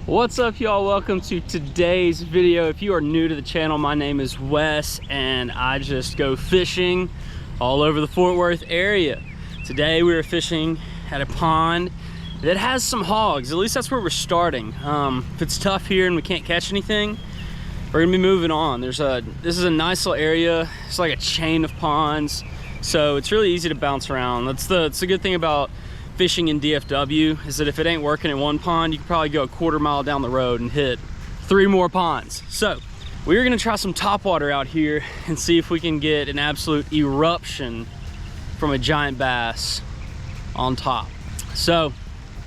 What's up, y'all? Welcome to today's video. If you are new to the channel, my name is Wes and I just go fishing all over the Fort Worth area. Today we are fishing at a pond that has some hogs. At least that's where we're starting. If it's tough here and we can't catch anything, we're gonna be moving on. This is a nice little area. It's like a chain of ponds, so it's really easy to bounce around. That's the good thing about fishing in DFW, is that if it ain't working in one pond, you can probably go a quarter mile down the road and hit 3 more ponds. So we're gonna try some topwater out here and see if we can get an absolute eruption from a giant bass on top. So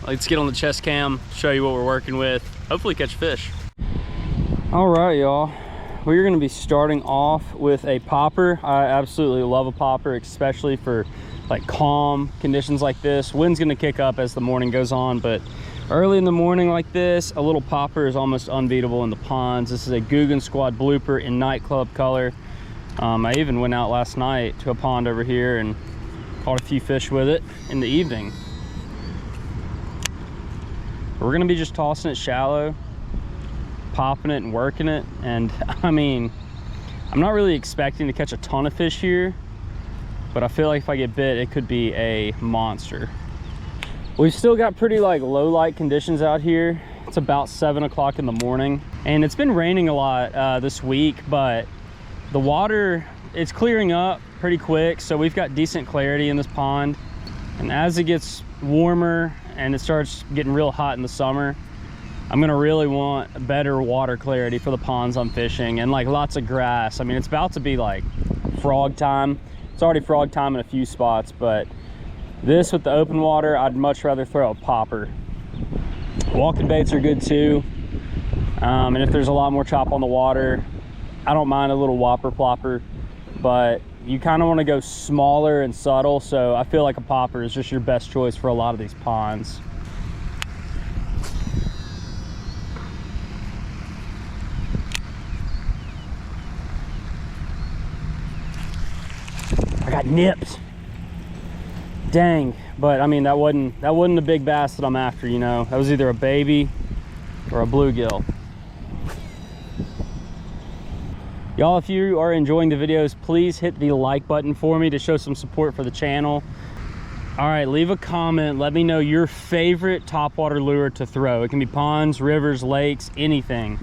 let's get on the chest cam, show you what we're working with, hopefully catch fish. All right, y'all, we're gonna be starting off with a popper. I absolutely love a popper, especially for like calm conditions like this. Wind's gonna kick up as the morning goes on, but early in the morning like this, a little popper is almost unbeatable in the ponds. This is a Googan Squad blooper in nightclub color. I even went out last night to a pond over here and caught a few fish with it in the evening. We're gonna be just tossing it shallow, popping it and working it. And I mean, I'm not really expecting to catch a ton of fish here, but I feel like if I get bit, it could be a monster. We've still got pretty like low light conditions out here. It's about 7 o'clock in the morning and it's been raining a lot this week, but the water, it's clearing up pretty quick. So we've got decent clarity in this pond. And as it gets warmer and it starts getting real hot in the summer, I'm gonna really want better water clarity for the ponds I'm fishing, and like lots of grass. I mean, it's about to be like frog time. It's already frog time in a few spots, but this with the open water, I'd much rather throw a popper. Walking baits are good too. And if there's a lot more chop on the water, I don't mind a little whopper plopper, but you kind of want to go smaller and subtle. So I feel like a popper is just your best choice for a lot of these ponds. I got nipped. Dang, but I mean, that wasn't a big bass that I'm after, you know. That was either a baby or a bluegill. Y'all, if you are enjoying the videos, please hit the like button for me to show some support for the channel. All right, leave a comment. Let me know your favorite topwater lure to throw. It can be ponds, rivers, lakes, anything.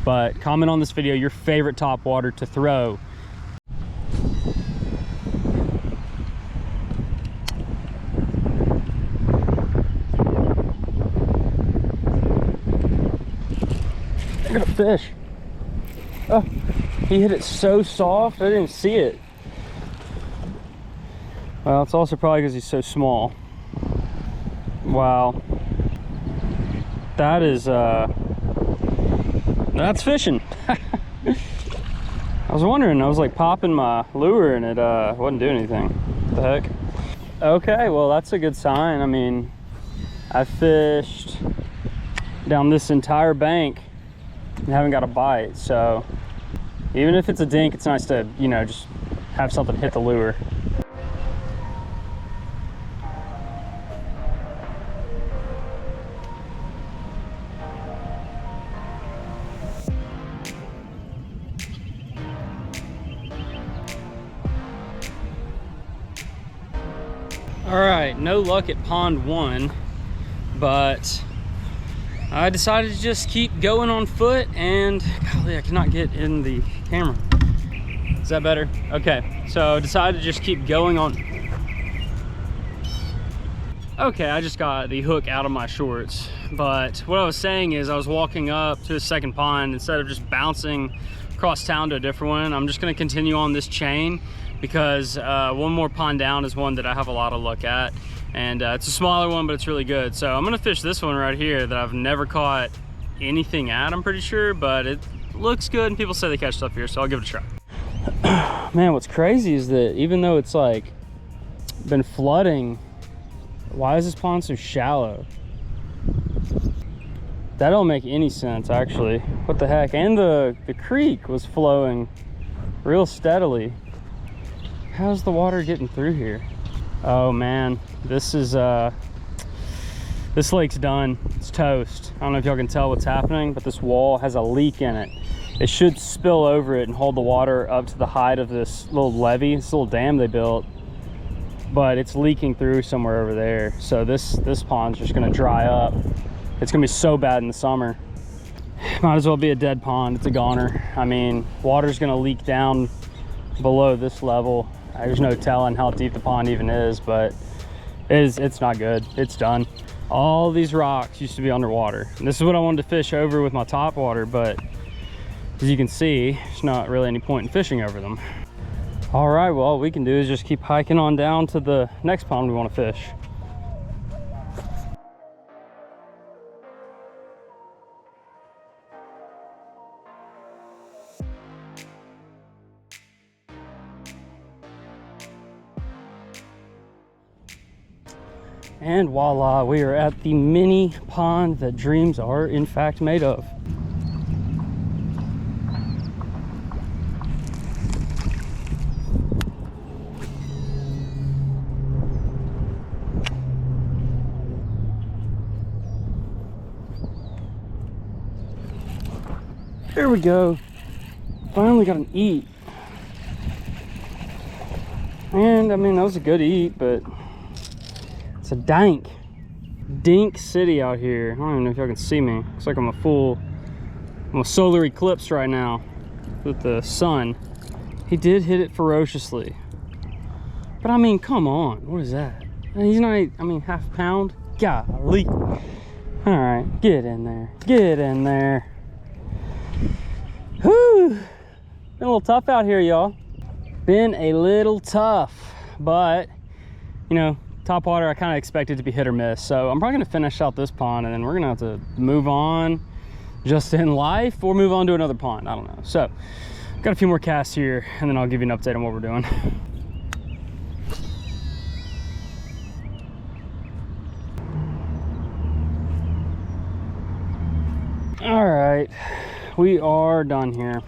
But comment on this video your favorite topwater to throw. I got a fish. Oh, he hit it so soft, I didn't see it. Well, it's also probably because he's so small. Wow. That is, that's fishing. I was wondering, I was like popping my lure and it wasn't doing anything. What the heck? Okay, well, that's a good sign. I mean, I fished down this entire bank and haven't got a bite, so even if it's a dink, it's nice to, you know, just have something hit the lure. All right, no luck at pond 1, but I decided to just keep going on foot, and golly, I cannot get in the camera. Is that better? Okay, so I decided to just keep going on. Okay, I just got the hook out of my shorts, but what I was saying is I was walking up to a second pond. Instead of just bouncing across town to a different one, I'm just gonna continue on this chain because one more pond down is one that I have a lot of luck at. And it's a smaller one, but it's really good. So I'm gonna fish this one right here that I've never caught anything at, I'm pretty sure, but it looks good and people say they catch stuff here, so I'll give it a try. Man, what's crazy is that even though it's like been flooding, why is this pond so shallow? That don't make any sense, actually. What the heck? And the creek was flowing real steadily. How's the water getting through here? Oh man, this is This lake's done. It's toast. I don't know if y'all can tell what's happening, but this wall has a leak in it. It should spill over it and hold the water up to the height of this little levee, this little dam they built, but it's leaking through somewhere over there. So this pond's just gonna dry up. It's gonna be so bad in the summer. Might as well be a dead pond. It's a goner. I mean, water's gonna leak down below this level. There's no telling how deep the pond even is, but it's not good. It's done. All these rocks used to be underwater. And this is what I wanted to fish over with my top water, but as you can see, there's not really any point in fishing over them. All right, well, all we can do is just keep hiking on down to the next pond we want to fish. And voila, we are at the mini pond that dreams are in fact made of. There we go. Finally got an eat. And I mean, that was a good eat, but it's a dink city out here. I don't even know if y'all can see me. Looks like I'm a solar eclipse right now with the sun. He did hit it ferociously, but I mean, come on, what is that? He's not, I mean, half a pound. Golly. All right, get in there. Whew. Been a little tough out here, y'all. Been a little tough, but you know, top water, I kind of expected to be hit or miss. So I'm probably gonna finish out this pond and then we're gonna have to move on just in life or move on to another pond. I don't know. So got a few more casts here and then I'll give you an update on what we're doing. All right, we are done here.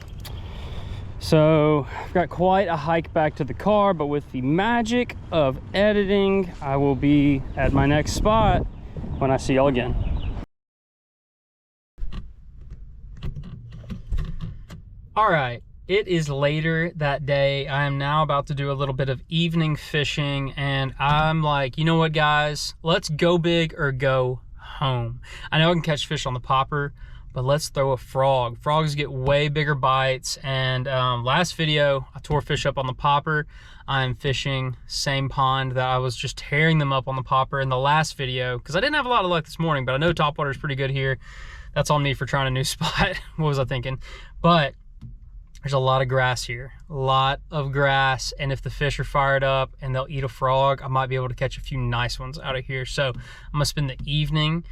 So I've got quite a hike back to the car, but with the magic of editing, I will be at my next spot when I see y'all again. All right, it is later that day. I am now about to do a little bit of evening fishing, and I'm like, you know what, guys? Let's go big or go home. I know I can catch fish on the popper, but let's throw a frog. Frogs get way bigger bites, and last video, I tore fish up on the popper. I'm fishing same pond that I was just tearing them up on the popper in the last video, because I didn't have a lot of luck this morning, but I know topwater is pretty good here. That's on me for trying a new spot. What was I thinking? But there's a lot of grass here, a lot of grass, and if the fish are fired up and they'll eat a frog, I might be able to catch a few nice ones out of here. So I'm gonna spend the evening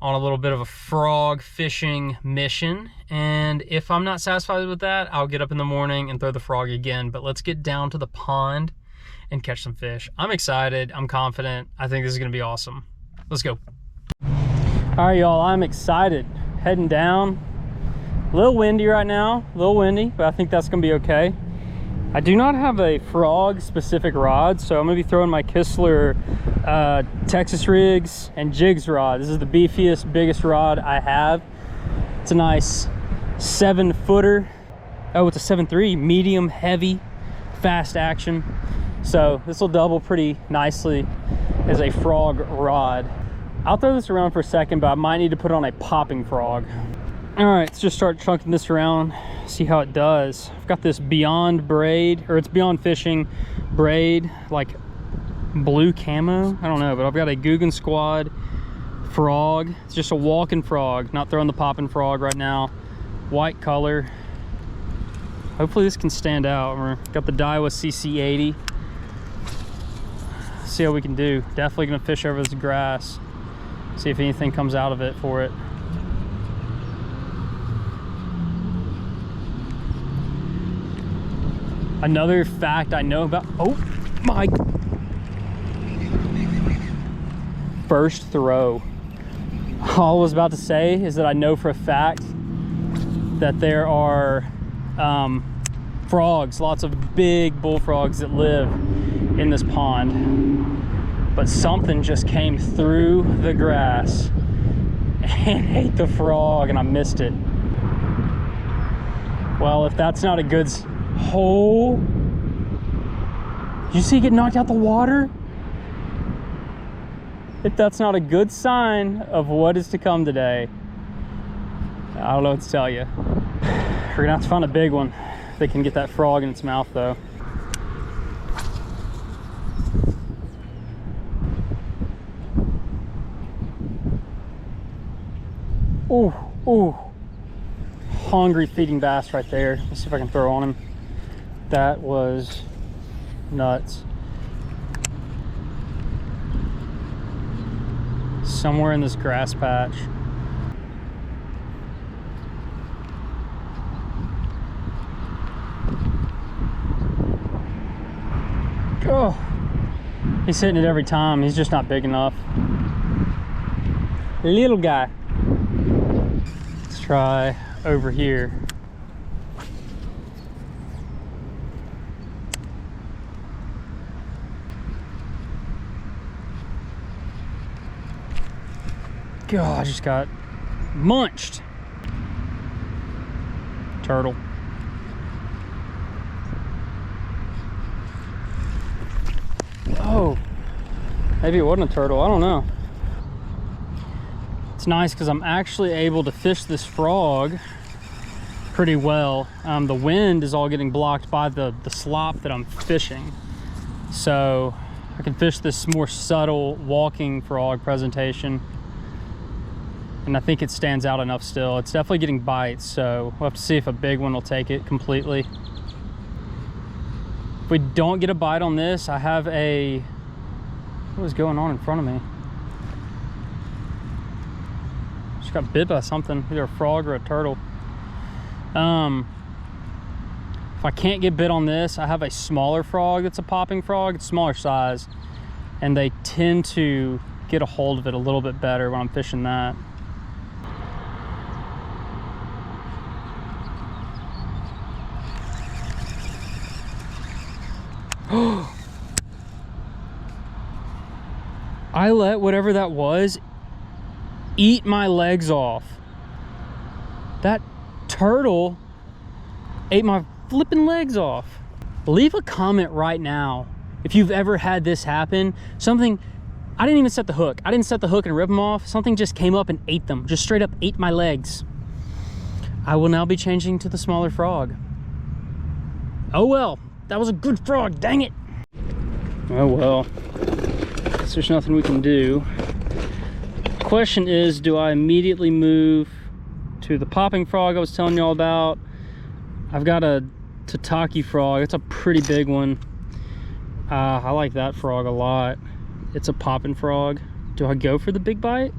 on a little bit of a frog fishing mission, and if I'm not satisfied with that, I'll get up in the morning and throw the frog again. But let's get down to the pond and catch some fish. I'm excited, I'm confident, I think this is gonna be awesome. Let's go. All right, y'all, I'm excited. Heading down. A little windy right now, a little windy, but I think that's gonna be okay. I do not have a frog specific rod, so I'm gonna be throwing my Kistler Texas Rigs and Jigs rod. This is the beefiest, biggest rod I have. It's a nice 7-footer. Oh, it's a 7.3, medium, heavy, fast action. So this will double pretty nicely as a frog rod. I'll throw this around for a second, but I might need to put on a popping frog. All right, let's just start chunking this around, see how it does. I've got this Beyond braid, or it's Beyond Fishing braid, like blue camo, I don't know, but I've got a Googan Squad frog. It's just a walking frog, not throwing the popping frog right now. White color. Hopefully this can stand out. We've got the Daiwa CC80. See how we can do. Definitely gonna fish over this grass, see if anything comes out of it for it. Another fact I know about, oh my, first throw. All I was about to say is that I know for a fact that there are frogs, lots of big bullfrogs that live in this pond. but something just came through the grass and ate the frog, and I missed it. Well, if that's not a good... Oh! You see it get knocked out the water? If that's not a good sign of what is to come today, I don't know what to tell you. We're gonna have to find a big one that can get that frog in its mouth though. Ooh, ooh. Hungry feeding bass right there. Let's see if I can throw on him. That was nuts. Somewhere in this grass patch. Oh, he's hitting it every time. He's just not big enough. Little guy. Let's try over here. God, I just got munched. Turtle. Oh, maybe it wasn't a turtle. I don't know. It's nice because I'm actually able to fish this frog pretty well. The wind is all getting blocked by the slop that I'm fishing. So I can fish this more subtle walking frog presentation. And I think it stands out enough still. It's definitely getting bites, so we'll have to see if a big one will take it completely. If we don't get a bite on this, I have a... What is going on in front of me? Just got bit by something, either a frog or a turtle. If I can't get bit on this, I have a smaller frog that's a popping frog. It's smaller size, and they tend to get a hold of it a little bit better when I'm fishing that. I let whatever that was eat my legs off. That turtle ate my flipping legs off. Leave a comment right now if you've ever had this happen. Something, I didn't even set the hook. I didn't set the hook and rip them off. Something just came up and ate them. Just straight up ate my legs. I will now be changing to the smaller frog. Oh well, that was a good frog, dang it. Oh well, guess there's nothing we can do. The question is, do I immediately move to the popping frog I was telling you all about? I've got a Tataki frog. It's a pretty big one. I like that frog a lot. It's a popping frog. Do I go for the big bite?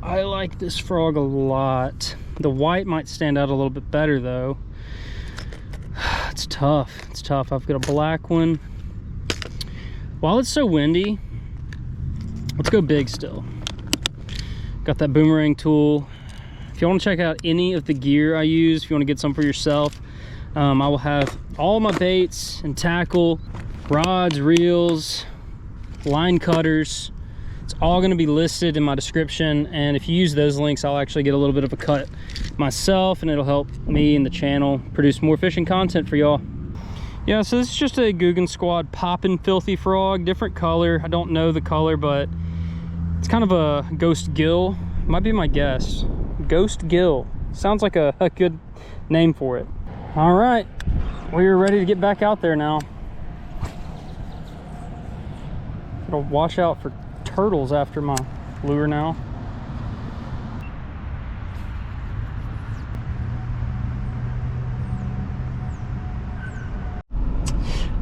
I like this frog a lot. The white might stand out a little bit better though. It's tough. It's tough. I've got a black one. While it's so windy, let's go big still. Got that boomerang tool. If you want to check out any of the gear I use, if you want to get some for yourself, I will have all my baits and tackle, rods, reels, line cutters. It's all going to be listed in my description, and if you use those links, I'll actually get a little bit of a cut myself, and it'll help me and the channel produce more fishing content for y'all. Yeah, so this is just a Googan Squad poppin' filthy frog, different color. I don't know the color, but it's kind of a ghost gill. Might be my guess. Ghost gill. Sounds like a good name for it. All right, we are ready to get back out there now. Gotta watch out for turtles after my lure now.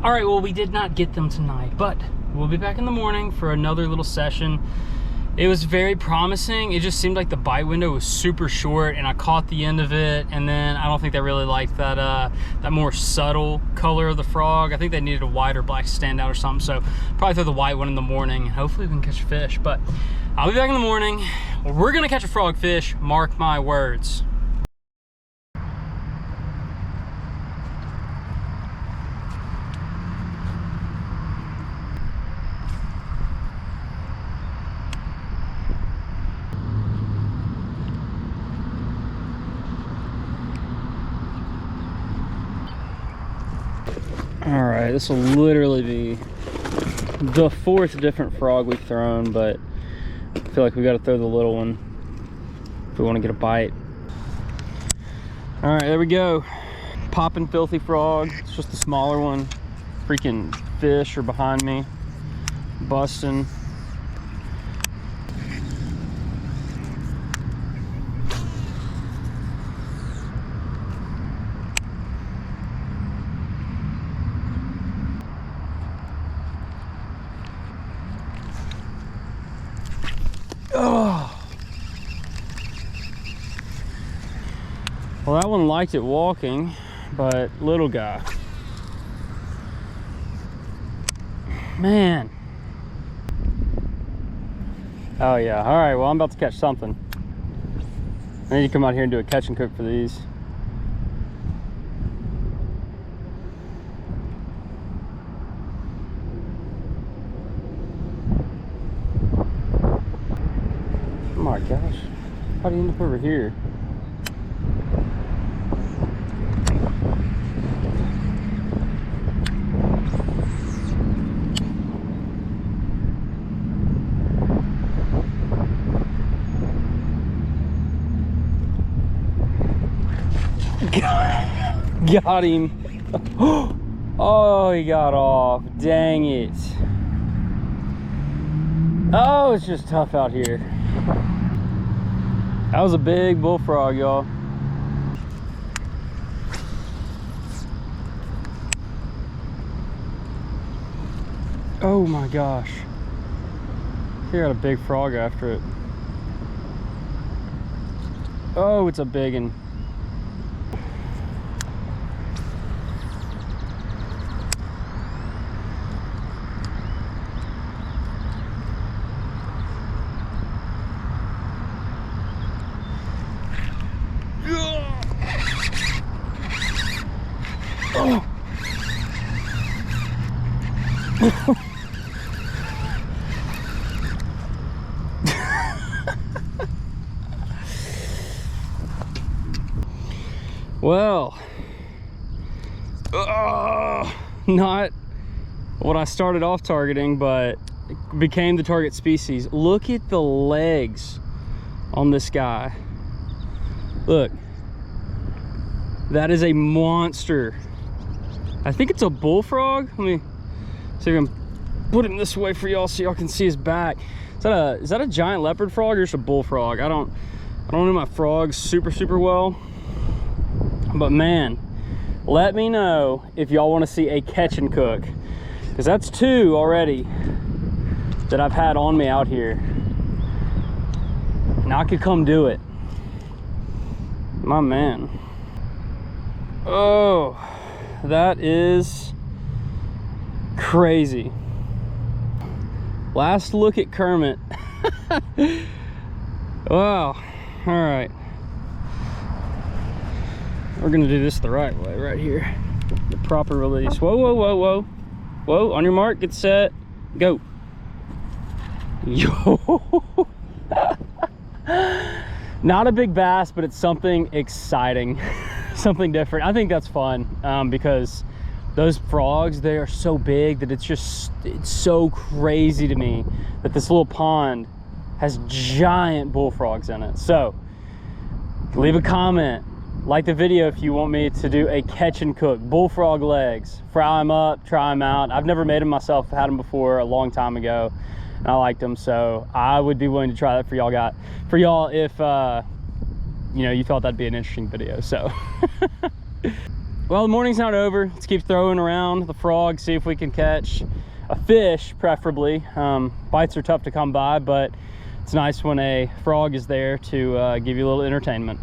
All right, well, we did not get them tonight, but we'll be back in the morning for another little session. It was very promising. It just seemed like the bite window was super short, and I caught the end of it, and then I don't think they really liked that that more subtle color of the frog. I think they needed a white or black standout or something, so probably throw the white one in the morning. Hopefully we can catch a fish, but I'll be back in the morning. We're gonna catch a frogfish, mark my words. All right, this will literally be the 4th different frog we've thrown, but I feel like we got to throw the little one if we want to get a bite. All right, there we go. Popping filthy frog. It's just the smaller one. Freaking fish are behind me, busting. Oh. Well, that one liked it walking, but little guy. Man. Oh yeah, all right, well, I'm about to catch something. I need to come out here and do a catch and cook for these. Oh my gosh, how do you end up over here? Got him. Oh, he got off. Dang it. Oh, it's just tough out here. That was a big bullfrog, y'all. Oh my gosh. He got a big frog after it. Oh, it's a big one. Oh. Well, not what I started off targeting, but it became the target species. Look at the legs on this guy. Look, that is a monster. I think it's a bullfrog. Let me see if I can put him this way for y'all so y'all can see his back. Is that a giant leopard frog or just a bullfrog? I don't know my frogs super well. But man, let me know if y'all want to see a catch and cook, because that's 2 already that I've had on me out here. And I could come do it. My man. Oh, that is crazy. Last look at Kermit. Wow. All right. We're gonna do this the right way right here. The proper release. Whoa, whoa, whoa, whoa. Whoa, on your mark, get set, go. Yo. Not a big bass, but it's something exciting. Something different. I think that's fun because those frogs, they are so big that it's so crazy to me that this little pond has giant bullfrogs in it. So leave a comment, like the video if you want me to do a catch and cook. Bullfrog legs, fry them up, try them out. I've never made them myself. I had them before a long time ago and I liked them, so I would be willing to try that for y'all if you know, you thought that'd be an interesting video. So well, the morning's not over. Let's keep throwing around the frog, see if we can catch a fish, preferably. Bites are tough to come by, but it's nice when a frog is there to give you a little entertainment.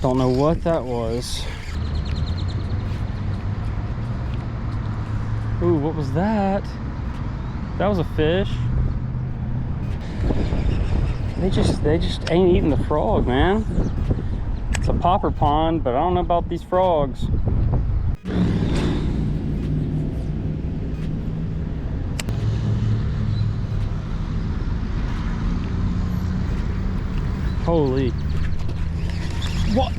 Don't know what that was. Ooh, what was that? That was a fish. They just ain't eating the frog, man. It's a popper pond, but I don't know about these frogs. Holy. What?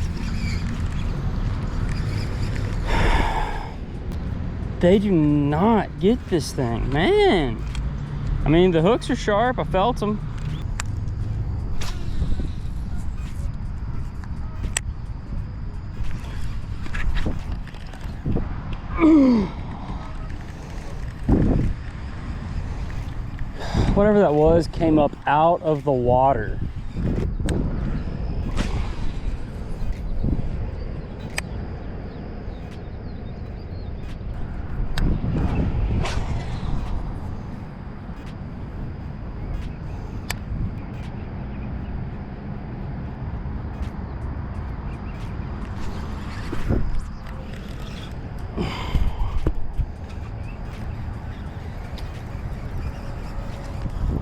They do not get this thing, man. I mean, the hooks are sharp. I felt them. Whatever that was came up out of the water.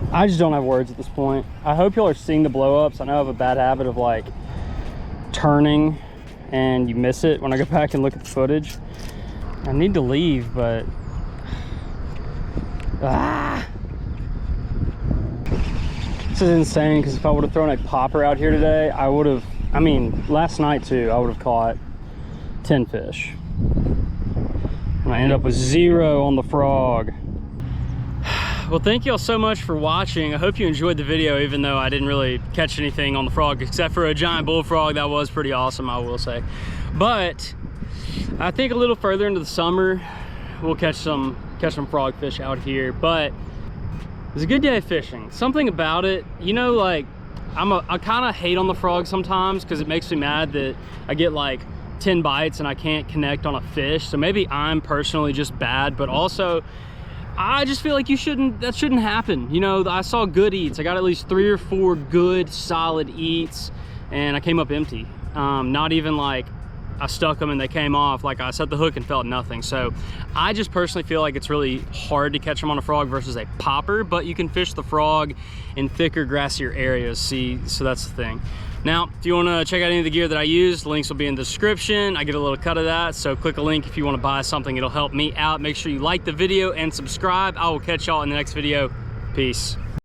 I just don't have words at this point. I hope y'all are seeing the blow ups. I know I have a bad habit of like turning and you miss it when I go back and look at the footage. I need to leave, but this is insane, because if I would have thrown a popper out here today, I would have, I mean, last night too, I would have caught 10 fish. And I end up with 0 on the frog. Well, thank y'all so much for watching. I hope you enjoyed the video, even though I didn't really catch anything on the frog except for a giant bullfrog. That was pretty awesome, I will say. But I think a little further into the summer, we'll catch some frogfish out here. But it was a good day of fishing. Something about it, you know, like I kind of hate on the frog sometimes, because it makes me mad that I get like 10 bites and I can't connect on a fish. So maybe I'm personally just bad, but also I just feel like that shouldn't happen. You know, I saw good eats. I got at least 3 or 4 good solid eats, and I came up empty. Not even like I stuck them and they came off. Like, I set the hook and felt nothing. So I just personally feel like it's really hard to catch them on a frog versus a popper, but you can fish the frog in thicker, grassier areas. See, so that's the thing. Now, if you want to check out any of the gear that I use, links will be in the description. I get a little cut of that, so click a link if you want to buy something. It'll help me out. Make sure you like the video and subscribe. I will catch y'all in the next video. Peace.